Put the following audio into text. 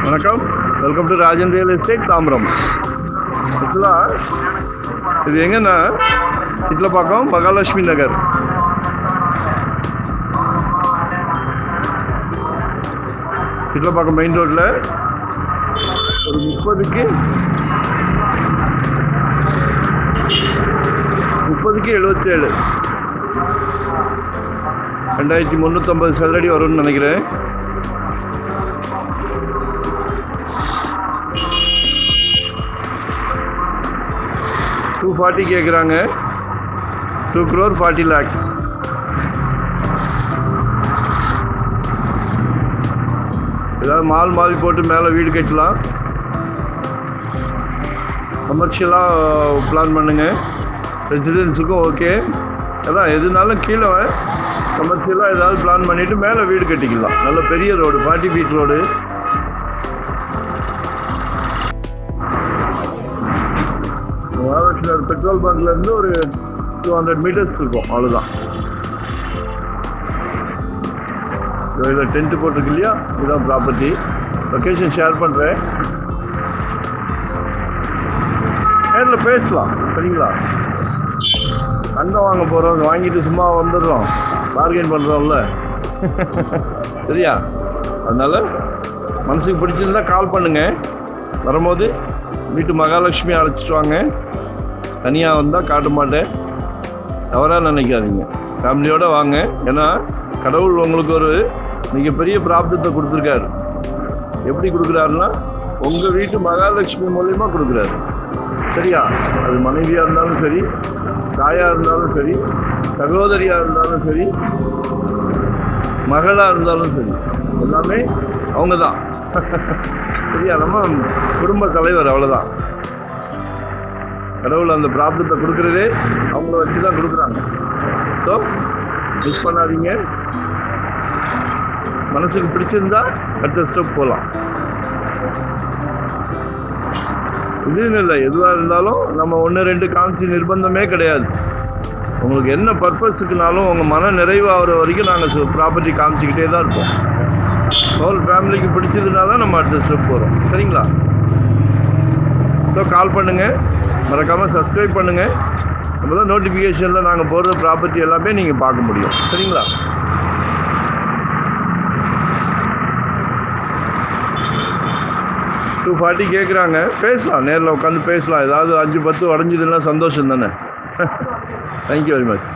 வணக்கம், welcome to Rajan real estate Tambaram. ஆக்சுவலாக இது எங்கன்னா இட்லப்பாக்கம் மகாலட்சுமி நகர். இட்லப்பாக்கம் மெயின் ரோட்டில் ஒரு 30க்கு 77 2350 சதுரடி வரும்னு நினைக்கிறேன். $240 கேட்குறாங்க. 2 crore 40 lakhs. ஏதாவது மால் போட்டு மேலே வீடு கட்டலாம், கமர்ஷியலாக பிளான் பண்ணுங்க. ரெசிடென்ஸுக்கும் ஓகே, அதான் எதுனாலும் கீழே கமர்ஷியலாக ஏதாவது பிளான் பண்ணிவிட்டு மேலே வீடு கட்டிக்கலாம். நல்ல பெரிய road, 40 feet road. Mahalakshmi petrol பங்க்லேருந்து ஒரு 200 meters இருக்கும், அவ்வளோதான். இதில் டென்ட்டு போட்டிருக்கு இல்லையா, இதுதான் ப்ராப்பர்ட்டி. லொக்கேஷன் ஷேர் பண்ணுறேன், நேரில் பேசலாம், சரிங்களா? அண்ணன் வாங்க போகிறோம், வாங்கிட்டு சும்மா வந்துடுறோம், பார்கெயின் பண்ணுறோம்ல, சரியா? அதனால் மனசுக்கு பிடிச்சிருந்தா கால் பண்ணுங்கள். வரும்போது வீட்டு மகாலட்சுமி அழைச்சிட்டு வாங்க. தனியாக வந்தால் காட்ட மாட்டேன், தவறாக நினைக்காதீங்க. ஃபேமிலியோடு வாங்க. ஏன்னா கடவுள் உங்களுக்கு ஒரு மிகப்பெரிய பிராப்தத்தை கொடுத்துருக்காரு. எப்படி கொடுக்குறாருன்னா, உங்கள் வீட்டு மகாலட்சுமி மூலியமாக கொடுக்குறாரு, சரியா? அது மனைவியாக இருந்தாலும் சரி, தாயாக இருந்தாலும் சரி, சகோதரியாக இருந்தாலும் சரி, மகளாக இருந்தாலும் சரி, எல்லாமே அவங்க தான், சரியா? நம்ம குடும்ப தலைவர், அவ்வளோதான். கடவுள் அந்த பிராப்தத்தை கொடுக்குறதே அவங்கள வச்சு தான் கொடுக்குறாங்க. ஸோ மிஸ் பண்ணாதீங்க. மனசுக்கு பிடிச்சிருந்தா அடுத்த ஸ்டெப் போகலாம். இதுன்னு இல்லை, எதுவாக இருந்தாலும் நம்ம 1-2 காமிச்சு நிர்பந்தமே கிடையாது. உங்களுக்கு என்ன பர்பஸுக்குனாலும் உங்கள் மன நிறைவாகிற வரைக்கும் நாங்கள் ப்ராப்பர்ட்டி காமிச்சிக்கிட்டே தான் இருப்போம். ஹோல் ஃபேமிலிக்கு பிடிச்சதுனா தான் நம்ம அடுத்த ஸ்டெப் போகிறோம், சரிங்களா? ஸோ கால் பண்ணுங்கள், மறக்காமல் சப்ஸ்கிரைப் பண்ணுங்கள். அப்போ தான் நோட்டிஃபிகேஷனில் நாங்கள் போடுற ப்ராப்பர்ட்டி எல்லாமே நீங்கள் பார்க்க முடியும், சரிங்களா? $240 கேட்குறாங்க. பேசலாம், நேரில் உட்காந்து பேசலாம். ஏதாவது 5-10 உடஞ்சிதுன்னா சந்தோஷம் தானே. Thank you very much.